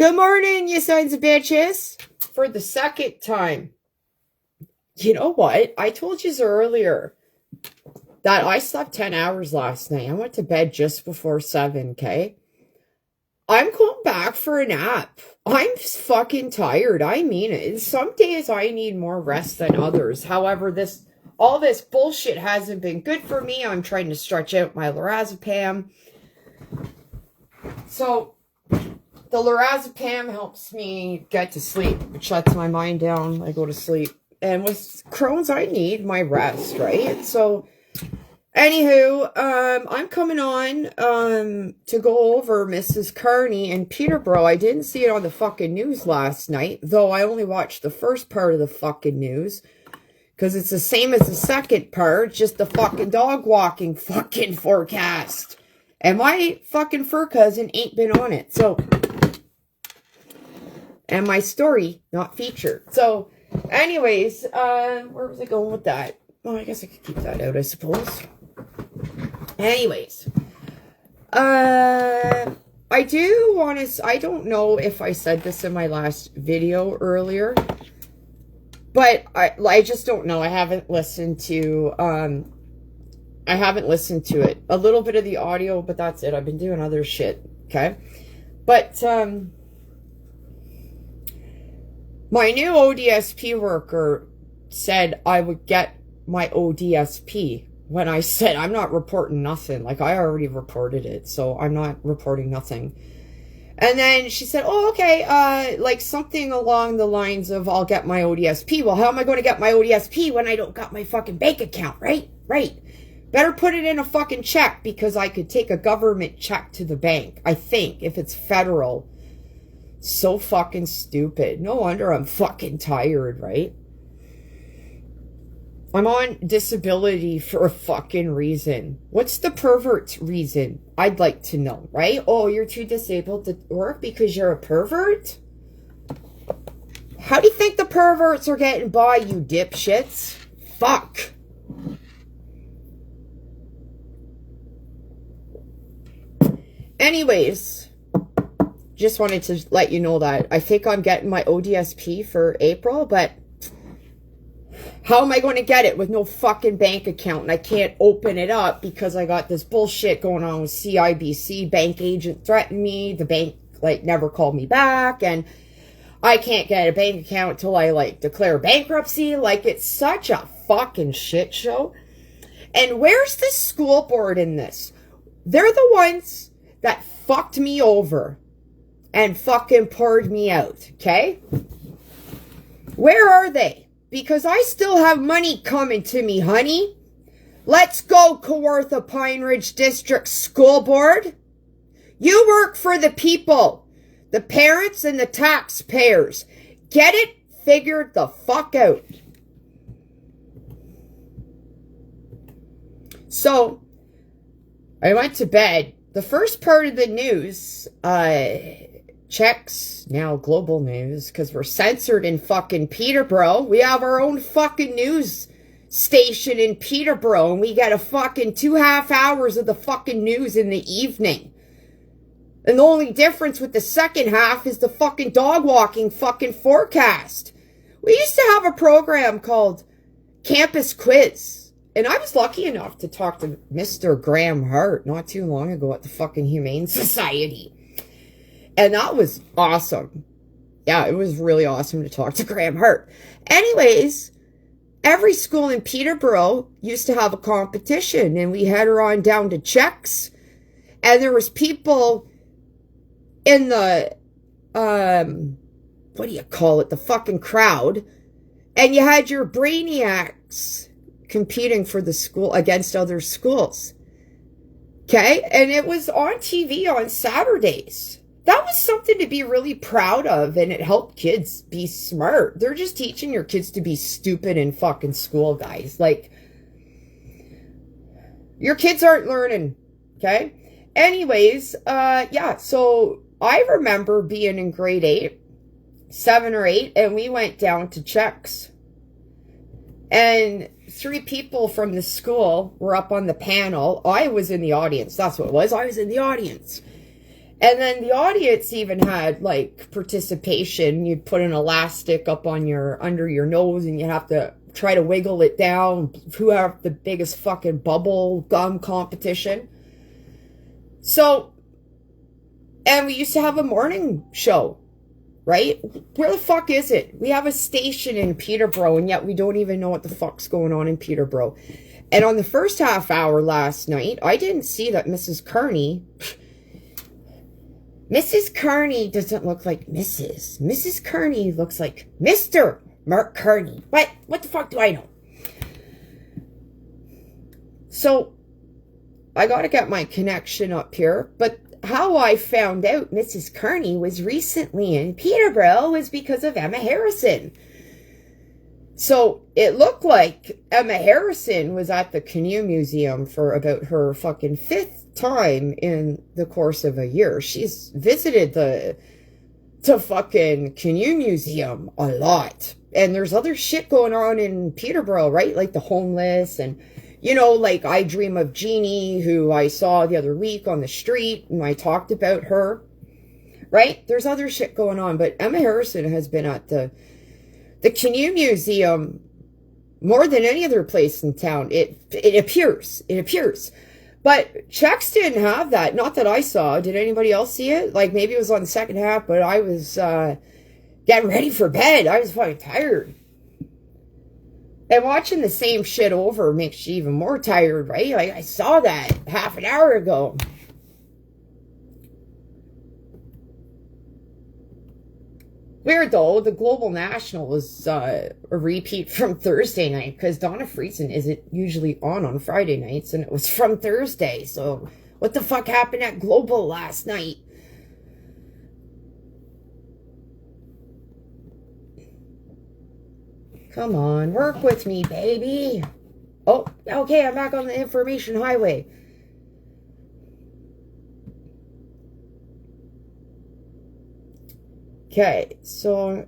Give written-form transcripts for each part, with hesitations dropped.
Good morning, you sons of bitches. For the second time. You know what? I told you earlier that I slept 10 hours last night. I went to bed just before 7, okay? I'm going back for a nap. I'm fucking tired. I mean it. Some days I need more rest than others. However, all this bullshit hasn't been good for me. I'm trying to stretch out my lorazepam. So the lorazepam helps me get to sleep. It shuts my mind down. I go to sleep. And with Crohn's, I need my rest, right? So, anywho, I'm coming on to go over Mrs. Carney in Peterborough. I didn't see it on the fucking news last night, though I only watched the first part of the fucking news. Because it's the same as the second part, just the fucking dog walking fucking forecast. And my fucking fur cousin ain't been on it, so... And my story, not featured. So, anyways, where was I going with that? Well, I guess I could keep that out, I suppose. Anyways. I do want to... I don't know if I said this in my last video earlier. But I just don't know. I haven't listened to... I haven't listened to it. A little bit of the audio, but that's it. I've been doing other shit, okay? But, my new ODSP worker said I would get my ODSP when I said I'm not reporting nothing. Like, I already reported it, so I'm not reporting nothing. And then she said, oh, okay, like something along the lines of I'll get my ODSP. Well, how am I going to get my ODSP when I don't got my fucking bank account, right? Right. Better put it in a fucking check because I could take a government check to the bank, I think, if it's federal. So fucking stupid. No wonder I'm fucking tired, right? I'm on disability for a fucking reason. What's the pervert reason? I'd like to know, right? Oh, you're too disabled to work because you're a pervert? How do you think the perverts are getting by, you dipshits? Fuck. Anyways, just wanted to let you know that I think I'm getting my ODSP for April, but how am I going to get it with no fucking bank account? And I can't open it up because I got this bullshit going on with CIBC. Bank agent threatened me. The bank, like, never called me back. And I can't get a bank account until I, like, declare bankruptcy. Like, it's such a fucking shit show. And where's the school board in this? They're the ones that fucked me over and fucking poured me out, okay? Where are they? Because I still have money coming to me, honey. Let's go, Kawartha Pine Ridge District School Board. You work for the people, the parents and the taxpayers. Get it figured the fuck out. So, I went to bed. The first part of the news, checks, now global news, because we're censored in fucking Peterborough. We have our own fucking news station in Peterborough, and we get a fucking 2.5 hours of the fucking news in the evening. And the only difference with the second half is the fucking dog walking fucking forecast. We used to have a program called Campus Quiz. And I was lucky enough to talk to Mr. Graham Hart not too long ago at the fucking Humane Society. And that was awesome. Yeah, it was really awesome to talk to Graham Hart. Anyways, every school in Peterborough used to have a competition. And we had her on down to checks. And there was people in the, what do you call it? The fucking crowd. And you had your brainiacs competing for the school against other schools. Okay? And it was on TV on Saturdays. That was something to be really proud of, and it helped kids be smart. They're just teaching your kids to be stupid in fucking school, guys. Like, your kids aren't learning, okay? Anyways, yeah, so I remember being in grade 8, 7 or 8, and we went down to checks. And 3 people from the school were up on the panel. I was in the audience. That's what it was. I was in the audience. And then the audience even had like participation. You'd put an elastic up on under your nose and you have to try to wiggle it down. Who have the biggest fucking bubble gum competition. So, and we used to have a morning show, right? Where the fuck is it? We have a station in Peterborough and yet we don't even know what the fuck's going on in Peterborough. And on the first half hour last night, I didn't see that Mrs. Carney doesn't look like Mrs. Mrs. Carney looks like Mr. Mark Carney. What the fuck do I know? So, I gotta get my connection up here. But how I found out Mrs. Carney was recently in Peterborough was because of Emma Harrison. So, it looked like Emma Harrison was at the Canoe Museum for about her fucking 5th time in the course of a year. She's visited the fucking Canoe Museum a lot. And there's other shit going on in Peterborough, right? Like the homeless and, you know, like I Dream of Jeannie, who I saw the other week on the street and I talked about her, right? There's other shit going on, but Emma Harrison has been at the Canoe Museum more than any other place in town. It appears. But checks didn't have that. Not that I saw. Did anybody else see it? Like maybe it was on the second half, but I was getting ready for bed. I was fucking tired. And watching the same shit over makes you even more tired, right? Like I saw that half an hour ago. Weird though, the Global National was a repeat from Thursday night because Donna Friesen isn't usually on Friday nights and it was from Thursday. So what the fuck happened at Global last night? Come on, work with me, baby. Oh, okay, I'm back on the information highway. Okay, so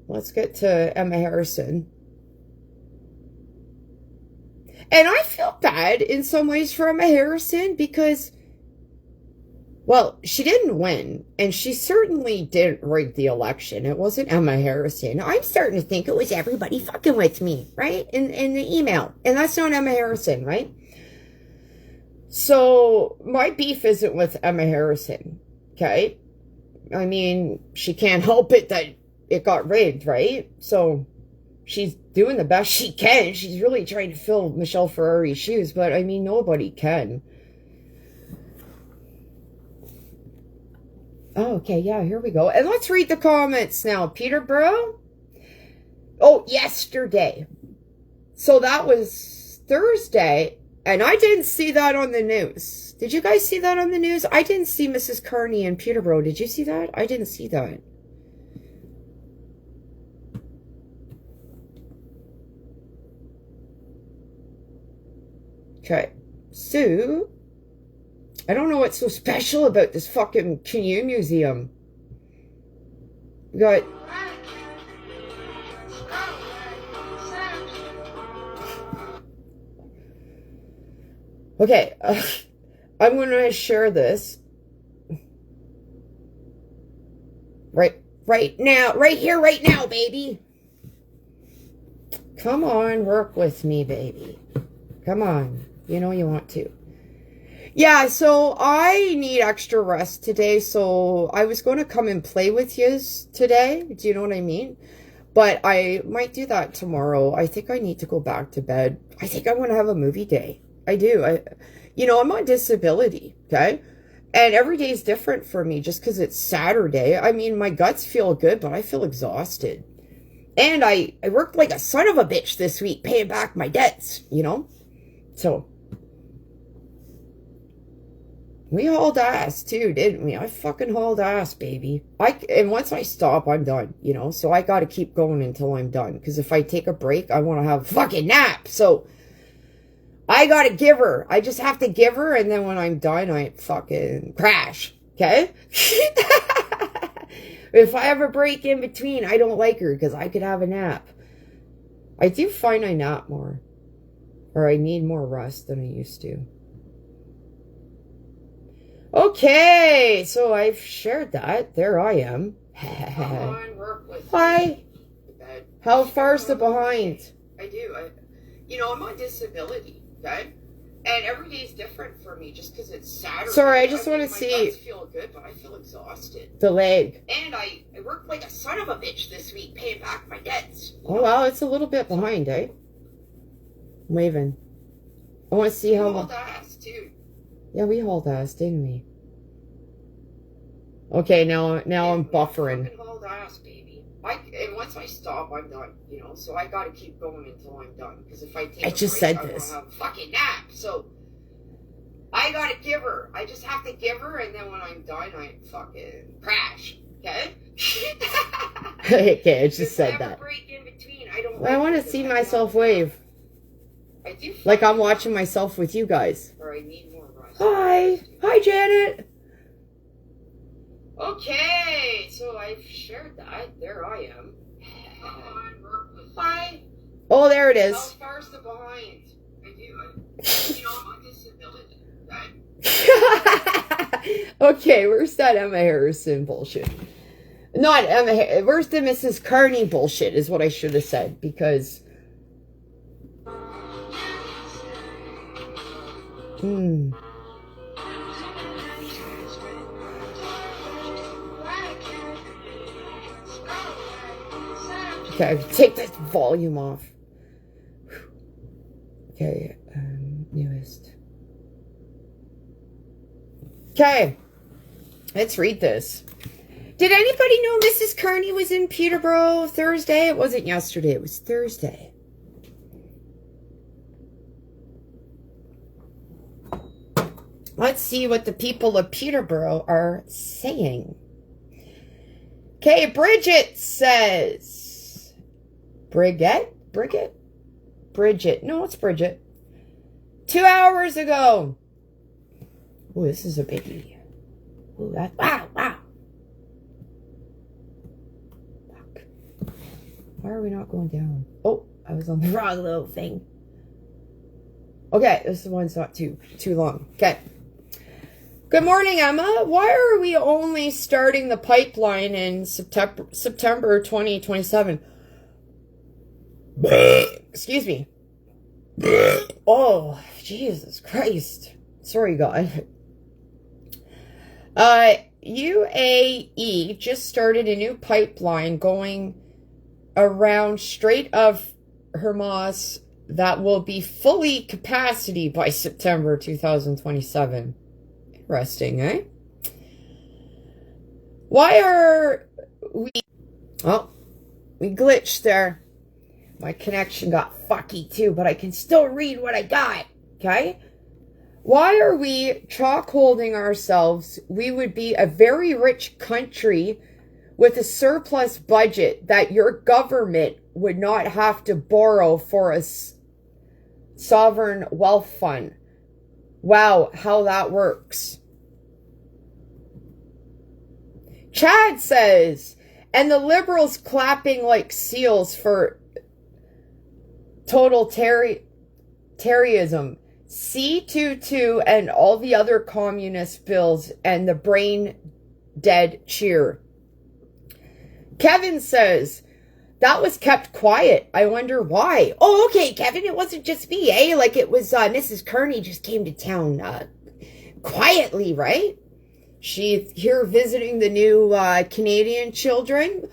let's get to Emma Harrison. And I feel bad in some ways for Emma Harrison because, well, she didn't win. And she certainly didn't rig the election. It wasn't Emma Harrison. I'm starting to think it was everybody fucking with me, right? In the email. And that's not Emma Harrison, right? So my beef isn't with Emma Harrison, okay? I mean, she can't help it that it got rigged, right? So she's doing the best she can. She's really trying to fill Michelle Ferrari's shoes, but I mean, nobody can. Oh, okay, yeah, here we go. And let's read the comments now. Peterborough? Oh, yesterday. So that was Thursday, and I didn't see that on the news. Did you guys see that on the news? I didn't see Mrs. Carney in Peterborough. Did you see that? I didn't see that. Okay, so I don't know what's so special about this fucking Canoe Museum. We got... Okay, I'm going to share this. Right now, right here, right now, baby. Come on, work with me, baby. Come on. You know you want to. Yeah, so I need extra rest today, so I was going to come and play with yous today. Do you know what I mean? But I might do that tomorrow. I think I need to go back to bed. I think I want to have a movie day. I do. You know, I'm on disability, okay? And every day is different for me just because it's Saturday. I mean, my guts feel good, but I feel exhausted. And I worked like a son of a bitch this week paying back my debts, you know? So, we hauled ass too, didn't we? I fucking hauled ass, baby. And once I stop, I'm done, you know? So I gotta keep going until I'm done. Because if I take a break, I want to have a fucking nap. So, I gotta give her. I just have to give her, and then when I'm done, I fucking crash. Okay? If I have a break in between, I don't like her, because I could have a nap. I do find I nap more. Or I need more rest than I used to. Okay, so I've shared that. There I am. Hi. How far's the behind? I do. I'm on disability, okay? And every day is different for me just because it's Saturday. Sorry, I just want to see. My guts feel good, but I feel exhausted. The leg. And I worked like a son of a bitch this week paying back my debts. Oh, wow, it's a little bit behind, eh? Waving. I want to see how... We hauled ass, too. Yeah, we hauled ass, didn't we? Okay, now I'm buffering. We hauled ass, baby. And once I stop, I'm done, so I gotta keep going until I'm done. Because if I take a break, I'm gonna have a fucking nap. So, I gotta give her. I just have to give her, and then when I'm done, I fucking crash. Okay? Okay, I just said that. Break in between. I want to see myself wave. I do. Like I'm watching myself with you guys. Or I need more rest. Hi. Hi, Janet. Okay, so I've shared that. There I am. Hi. Oh, there it is. How far's the behind? I do. I'm on disability. Right? Okay, where's that Emma Harrison bullshit? Not Emma. Where's the Mrs. Carney bullshit? Is what I should have said because. Okay, take that volume off. Okay, newest. Okay, let's read this. Did anybody know Mrs. Carney was in Peterborough Thursday? It wasn't yesterday, it was Thursday. Let's see what the people of Peterborough are saying. Okay, Bridget says... Bridget? No, it's Bridget. 2 hours ago. Oh, this is a biggie. Oh, that... Wow. Fuck. Why are we not going down? Oh, I was on the wrong little thing. Okay, this one's not too long. Okay. Good morning, Emma. Why are we only starting the pipeline in September 2027? Excuse me. Oh, Jesus Christ. Sorry, God. UAE just started a new pipeline going around Strait of Hormuz that will be fully capacity by September 2027. Interesting, eh? Why are we... Oh, we glitched there. My connection got fucky too, but I can still read what I got, okay? Why are we chalk holding ourselves? We would be a very rich country with a surplus budget that your government would not have to borrow for a sovereign wealth fund. Wow, how that works. Chad says, and the liberals clapping like seals for totalitarianism, C22 and all the other communist bills, and the brain dead cheer. Kevin says, that was kept quiet. I wonder why. Oh, okay, Kevin, it wasn't just me, eh? Like it was Mrs. Carney just came to town quietly, right? She's here visiting the new Canadian children.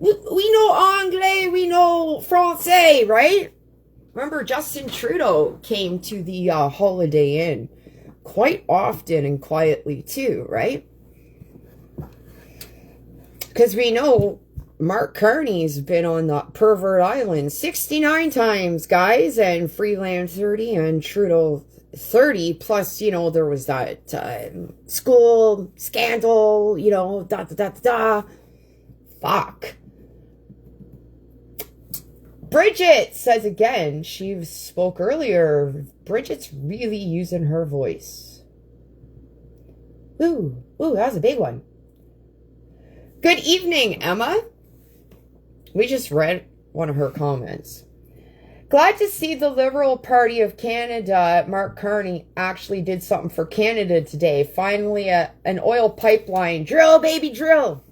We know Anglais, we know Francais, right? Remember, Justin Trudeau came to the Holiday Inn quite often and quietly too, right? Because we know Mark Carney's been on the Pervert Island 69 times, guys, and Freeland 30 and Trudeau 30, plus, there was that school scandal, Fuck. Bridget says again, she spoke earlier, Bridget's really using her voice. Ooh, that was a big one. Good evening, Emma. We just read one of her comments. Glad to see the Liberal Party of Canada, Mark Carney, actually did something for Canada today. Finally, an oil pipeline. Drill, baby, drill.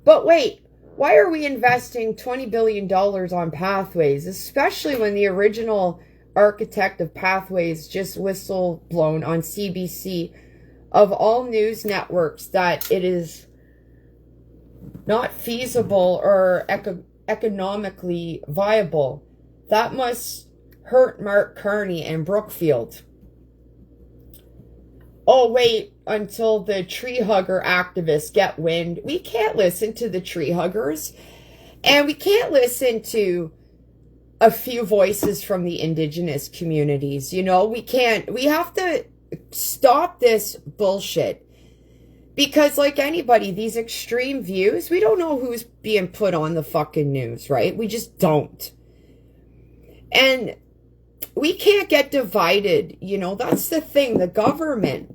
But wait, why are we investing $20 billion on Pathways, especially when the original architect of Pathways just whistle-blown on CBC of all news networks that it is not feasible or economically viable? That must hurt Mark Carney and Brookfield. Oh, wait until the tree hugger activists get wind. We can't listen to the tree huggers. And we can't listen to a few voices from the indigenous communities. You know, we can't. We have to stop this bullshit. Because like anybody, these extreme views, we don't know who's being put on the fucking news, right? We just don't. And we can't get divided, you know, that's the thing. The government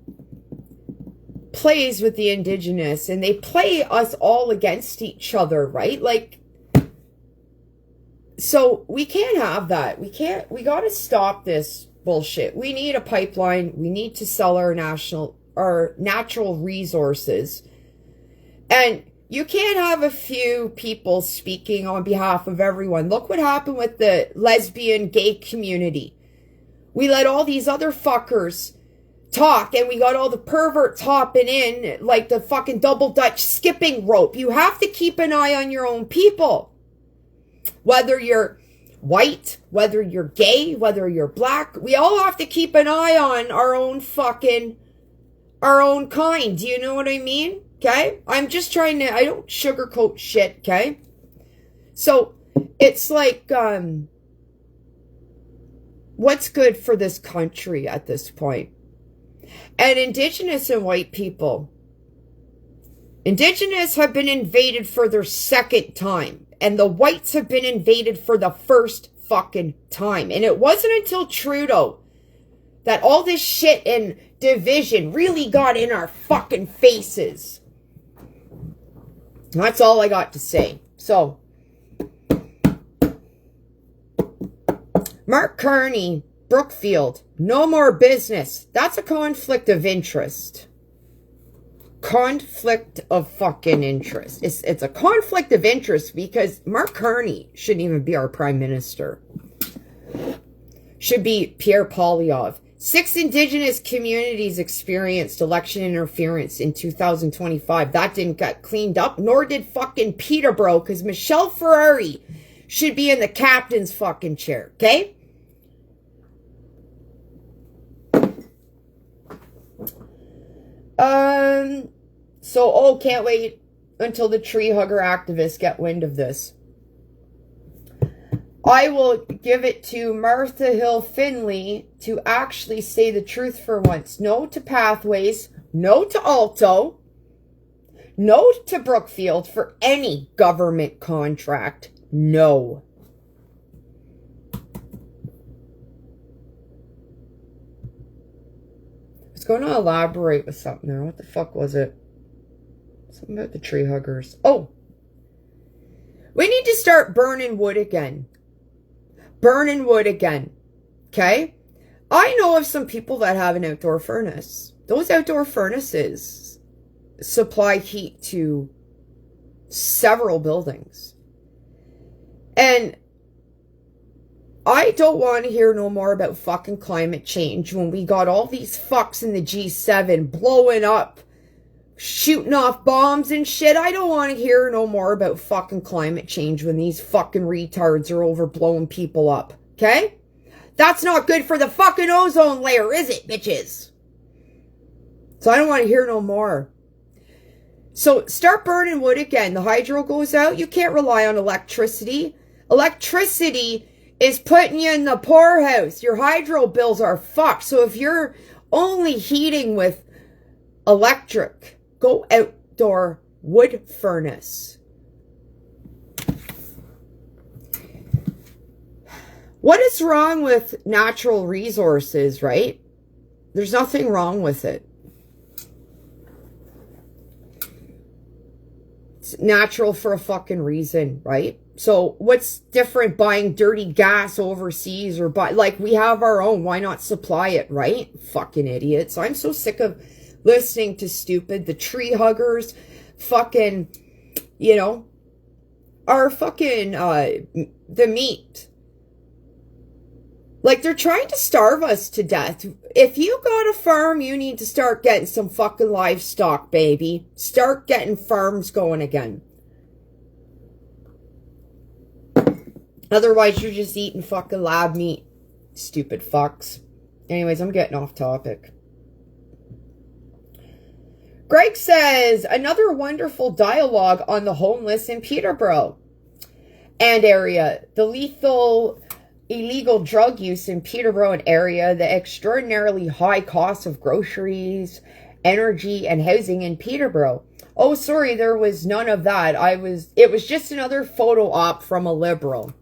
plays with the indigenous and they play us all against each other, right? Like, so we can't have that. We got to stop this bullshit. We need a pipeline. We need to sell our natural resources. And you can't have a few people speaking on behalf of everyone. Look what happened with the lesbian gay community. We let all these other fuckers talk and we got all the perverts hopping in like the fucking double Dutch skipping rope. You have to keep an eye on your own people. Whether you're white, whether you're gay, whether you're black, we all have to keep an eye on our own kind. Do you know what I mean? Okay? I'm just trying to, I don't sugarcoat shit, okay? So, it's like, what's good for this country at this point? And indigenous and white people. Indigenous have been invaded for their second time. And the whites have been invaded for the first fucking time. And it wasn't until Trudeau that all this shit and division really got in our fucking faces. That's all I got to say. So, Mark Carney, Brookfield, no more business. That's a conflict of interest. Conflict of fucking interest. It's a conflict of interest because Mark Carney shouldn't even be our prime minister. Should be Pierre Poilievre. 6 indigenous communities experienced election interference in 2025. That didn't get cleaned up, nor did fucking Peterborough, because Michelle Ferrari should be in the captain's fucking chair, okay? So, can't wait until the tree hugger activists get wind of this. I will give it to Martha Hill Finley to actually say the truth for once. No to Pathways, no to Alto, no to Brookfield for any government contract. No. I was going to elaborate with something there. What the fuck was it? Something about the tree huggers. Oh! We need to start burning wood again. Burning wood again. Okay? I know of some people that have an outdoor furnace. Those outdoor furnaces supply heat to several buildings. And I don't want to hear no more about fucking climate change when we got all these fucks in the G7 blowing up, shooting off bombs and shit. I don't want to hear no more about fucking climate change when these fucking retards are over blowing people up. Okay? That's not good for the fucking ozone layer, is it, bitches? So I don't want to hear no more. So start burning wood again. The hydro goes out. You can't rely on electricity. Electricity is putting you in the poorhouse. Your hydro bills are fucked. So if you're only heating with electric, go outdoor wood furnace. What is wrong with natural resources, right? There's nothing wrong with it. It's natural for a fucking reason, right? So what's different buying dirty gas overseas or like we have our own, why not supply it, right? Fucking idiots. I'm so sick of listening to stupid, the tree huggers, fucking, you know, are fucking, the meat. Like, they're trying to starve us to death. If you got a farm, you need to start getting some fucking livestock, baby. Start getting farms going again. Otherwise, you're just eating fucking lab meat. Stupid fucks. Anyways, I'm getting off topic. Greg says, another wonderful dialogue on the homeless in Peterborough and area. The lethal illegal drug use in Peterborough and area. The extraordinarily high cost of groceries, energy, and housing in Peterborough. Oh, sorry, there was none of that. It was just another photo op from a Liberal.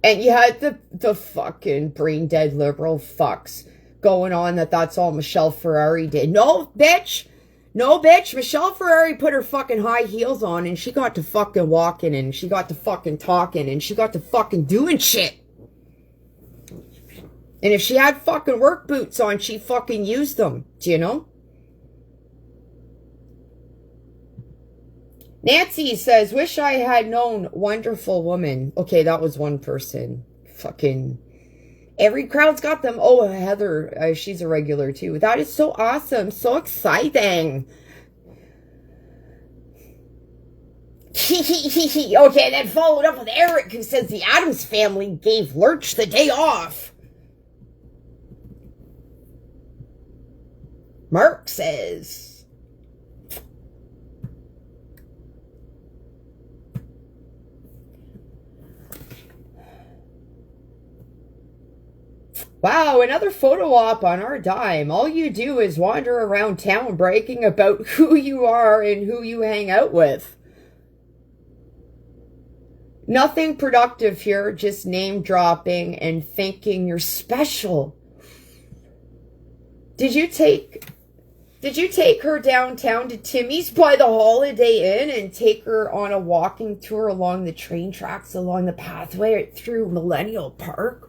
And you had the fucking brain dead Liberal fucks going on that's all Michelle Ferrari did. No, bitch. No, bitch. Michelle Ferrari put her fucking high heels on and she got to fucking walking and she got to fucking talking and she got to fucking doing shit. And if she had fucking work boots on, she fucking used them. Do you know? Nancy says, wish I had known Wonderful Woman. Okay, that was one person. Fucking every crowd's got them. Oh, Heather, she's a regular too. That is so awesome. So exciting. Okay, then followed up with Eric, who says the Addams family gave Lurch the day off. Mark says, wow, another photo op on our dime. All you do is wander around town bragging about who you are and who you hang out with. Nothing productive here, just name dropping and thinking you're special. Did you take her downtown to Timmy's by the Holiday Inn and take her on a walking tour along the train tracks along the pathway through Millennial Park?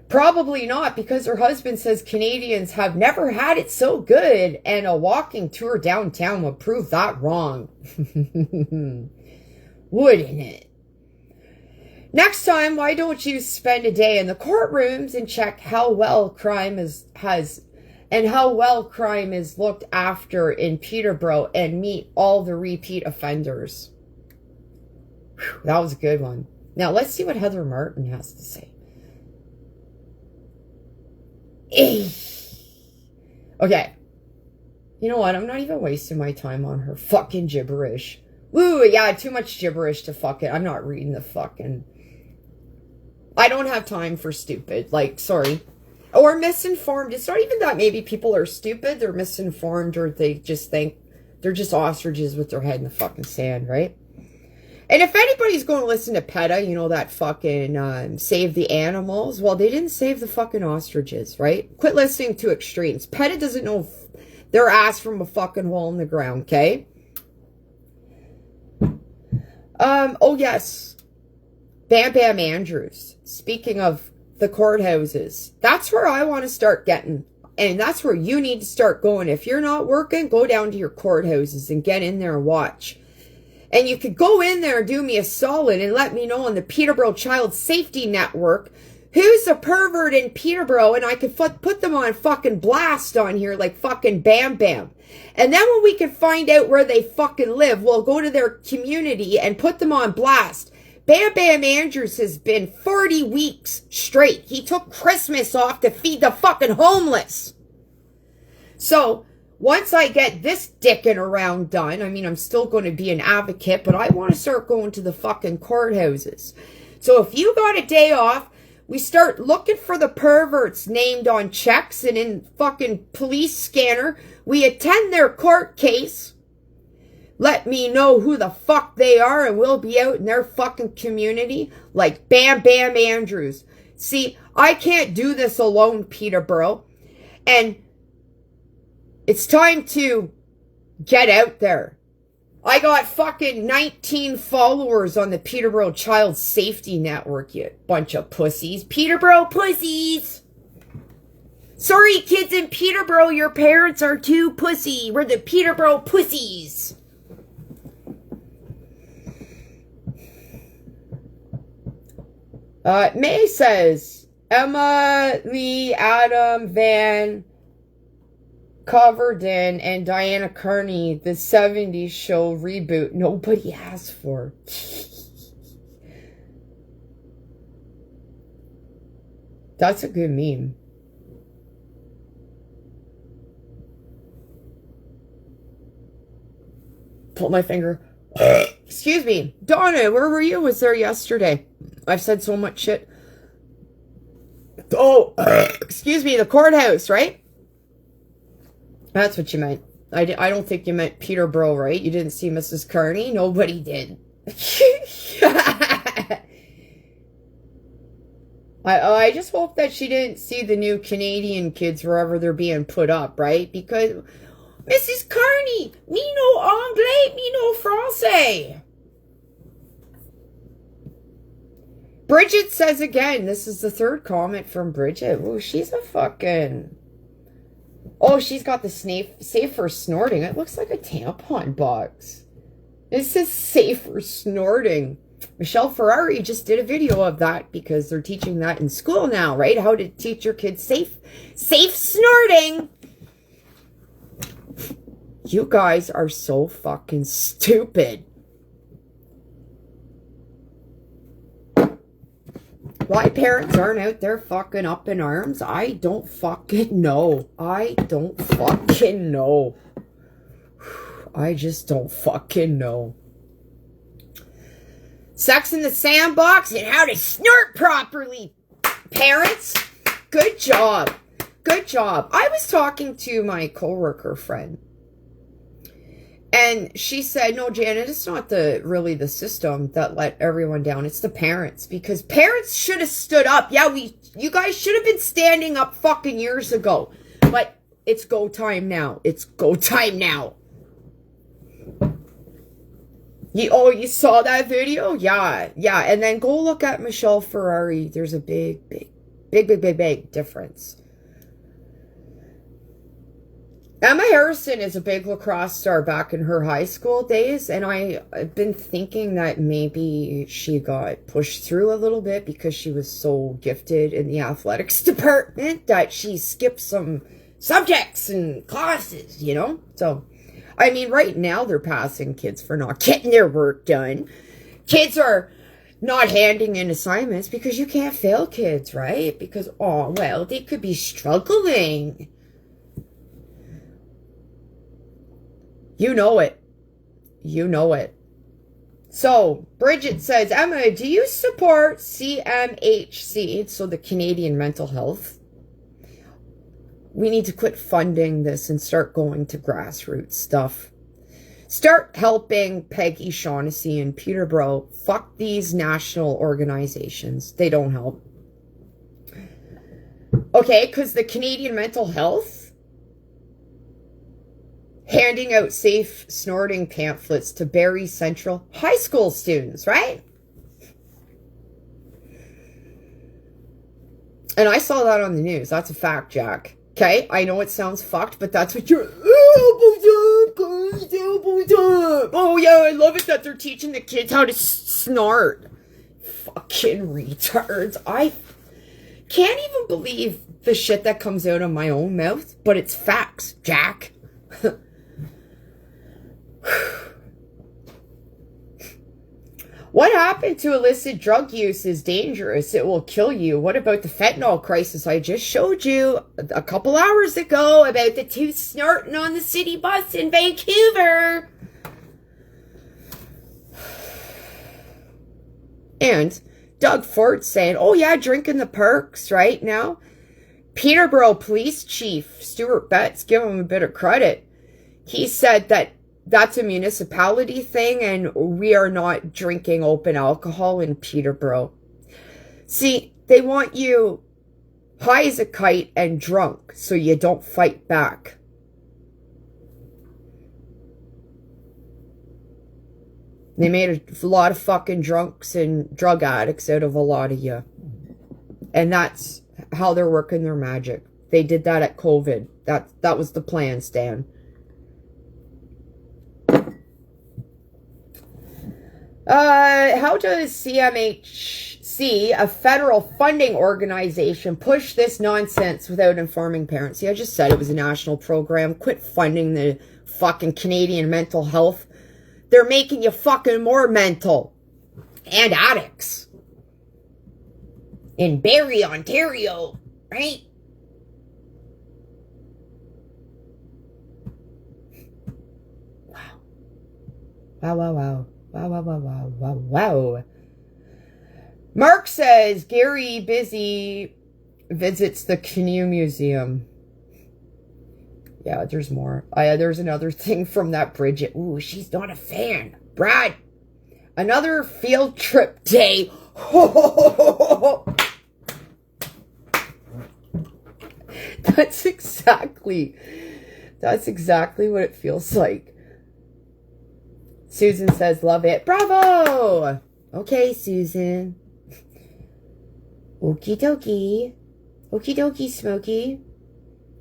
Probably not, because her husband says Canadians have never had it so good, and a walking tour downtown would prove that wrong. Wouldn't it? Next time, why don't you spend a day in the courtrooms and check how well crime is looked after in Peterborough and meet all the repeat offenders? Whew, that was a good one. Now, let's see what Heather Martin has to say. Okay. You know what? I'm not even wasting my time on her fucking gibberish. Ooh, yeah, too much gibberish to fucking... I'm not reading the fucking... I don't have time for stupid. Like, sorry. Or misinformed. It's not even that maybe people are stupid. They're misinformed or they just think they're just ostriches with their head in the fucking sand, right? And if anybody's going to listen to PETA, you know, that fucking save the animals, well, they didn't save the fucking ostriches, right? Quit listening to extremes. PETA doesn't know their ass from a fucking hole in the ground, okay? Oh, yes. Bam Bam Andrews. Speaking of the courthouses, that's where I want to start getting, and that's where you need to start going. If you're not working, go down to your courthouses and get in there and watch. And you could go in there and do me a solid and let me know on the Peterborough Child Safety Network who's a pervert in Peterborough, and I could put them on fucking blast on here like fucking Bam Bam. And then when we can find out where they fucking live, we'll go to their community and put them on blast. Bam Bam Andrews has been 40 weeks straight. He took Christmas off to feed the fucking homeless. So once I get this dicking around done, I mean, I'm still going to be an advocate, but I want to start going to the fucking courthouses. So if you got a day off, we start looking for the perverts named on checks and in fucking police scanner. We attend their court case. Let me know who the fuck they are, and we'll be out in their fucking community like Bam Bam Andrews. See, I can't do this alone, Peterborough. And It's time to get out there. I got fucking 19 followers on the Peterborough Child Safety Network, you bunch of pussies. Peterborough pussies! Sorry, kids in Peterborough, your parents are too pussy. We're the Peterborough pussies. May says, Emma, Lee, Adam, Van, Coverden, and Diana Carney, the 70s show reboot nobody asked for. That's a good meme. Pull my finger. Excuse me. Donna, where were you? Was there yesterday? I've said so much shit. Oh, excuse me, the courthouse, right? That's what you meant. I don't think you meant Peterborough, right? You didn't see Mrs. Carney? Nobody did. I just hope that she didn't see the new Canadian kids wherever they're being put up, right? Because, Mrs. Carney, me no anglais, me no français. Bridget says again, this is the third comment from Bridget. Ooh, she's a fucking... Oh, she's got the safe for snorting. It looks like a tampon box. It says safe for snorting. Michelle Ferrari just did a video of that because they're teaching that in school now, right? How to teach your kids safe snorting. You guys are so fucking stupid. Why parents aren't out there fucking up in arms, I don't fucking know. I don't fucking know. I just don't fucking know. Sex in the sandbox and how to snort properly. Parents, good job. Good job. I was talking to my coworker friend. And she said, no, Janet, it's not really the system that let everyone down. It's the parents. Because parents should have stood up. Yeah, you guys should have been standing up fucking years ago. But it's go time now. It's go time now. You saw that video? Yeah. And then go look at Michelle Ferrari. There's a big difference. Emma Harrison is a big lacrosse star back in her high school days, and I've been thinking that maybe she got pushed through a little bit because she was so gifted in the athletics department that she skipped some subjects and classes, you know? So, I mean, right now they're passing kids for not getting their work done. Kids are not handing in assignments because you can't fail kids, right? Because, oh, well, they could be struggling. You know it. You know it. So, Bridget says, Emma, do you support CMHC, so the Canadian Mental Health? We need to quit funding this and start going to grassroots stuff. Start helping Peggy Shaughnessy and Peterborough. Fuck these national organizations. They don't help. Okay, because the Canadian Mental Health handing out safe snorting pamphlets to Barrie Central high school students, right? And I saw that on the news. That's a fact, Jack. Okay, I know it sounds fucked, but that's what you're... Oh, yeah, I love it that they're teaching the kids how to snort. Fucking retards. I can't even believe the shit that comes out of my own mouth, but it's facts, Jack. What happened to illicit drug use is dangerous. It will kill you. What about the fentanyl crisis I just showed you a couple hours ago about the two snorting on the city bus in Vancouver? And Doug Ford saying, oh yeah, drinking the perks right now. Peterborough Police Chief Stuart Betts, give him a bit of credit. He said that that's a municipality thing and we are not drinking open alcohol in Peterborough. See, they want you high as a kite and drunk so you don't fight back. They made a lot of fucking drunks and drug addicts out of a lot of you. And that's how they're working their magic. They did that at COVID. That was the plan, Stan. How does CMHC, a federal funding organization, push this nonsense without informing parents? See, I just said it was a national program. Quit funding the fucking Canadian mental health. They're making you fucking more mental. And addicts. In Barrie, Ontario, right? Wow. Wow, wow, wow. Wow, wow, wow, wow, wow, wow. Mark says, Gary Busy visits the Canoe Museum. Yeah, there's more. There's another thing from that Bridget. Ooh, she's not a fan. Brad, another field trip day. That's exactly what it feels like. Susan says, love it. Bravo! Okay, Susan. Okie dokie. Okie dokie, Smokey.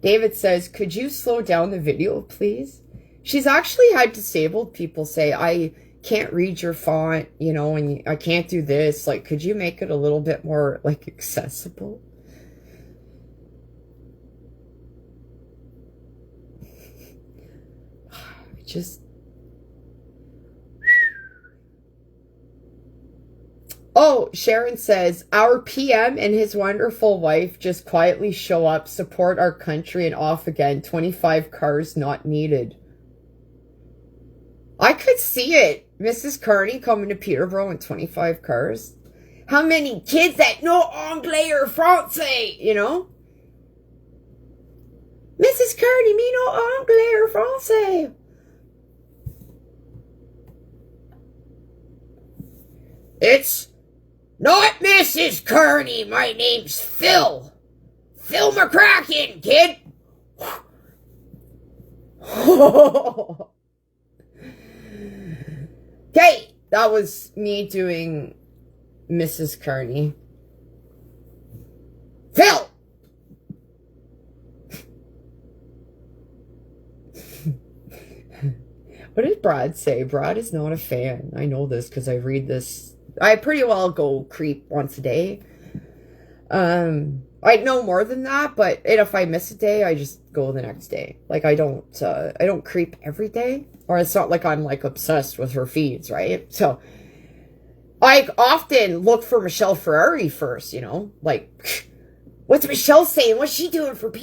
David says, could you slow down the video, please? She's actually had disabled people say, I can't read your font, you know, and I can't do this. Like, could you make it a little bit more, like, accessible? Just... Oh, Sharon says, our PM and his wonderful wife just quietly show up, support our country, and off again. 25 cars not needed. I could see it. Mrs. Carney coming to Peterborough in 25 cars. How many kids that know Anglais or Francais, you know? Mrs. Carney, me no Anglais or Francais. It's not Mrs. Carney. My name's Phil. Phil McCracken, kid. Okay, that was me doing Mrs. Carney. Phil! What did Brad say? Brad is not a fan. I know this because I read this. I pretty well go creep once a day. I know more than that, but if I miss a day, I just go the next day. Like, I don't creep every day. Or it's not like I'm, like, obsessed with her feeds, right? So, I often look for Michelle Ferrari first, you know? Like, what's Michelle saying? What's she doing for people?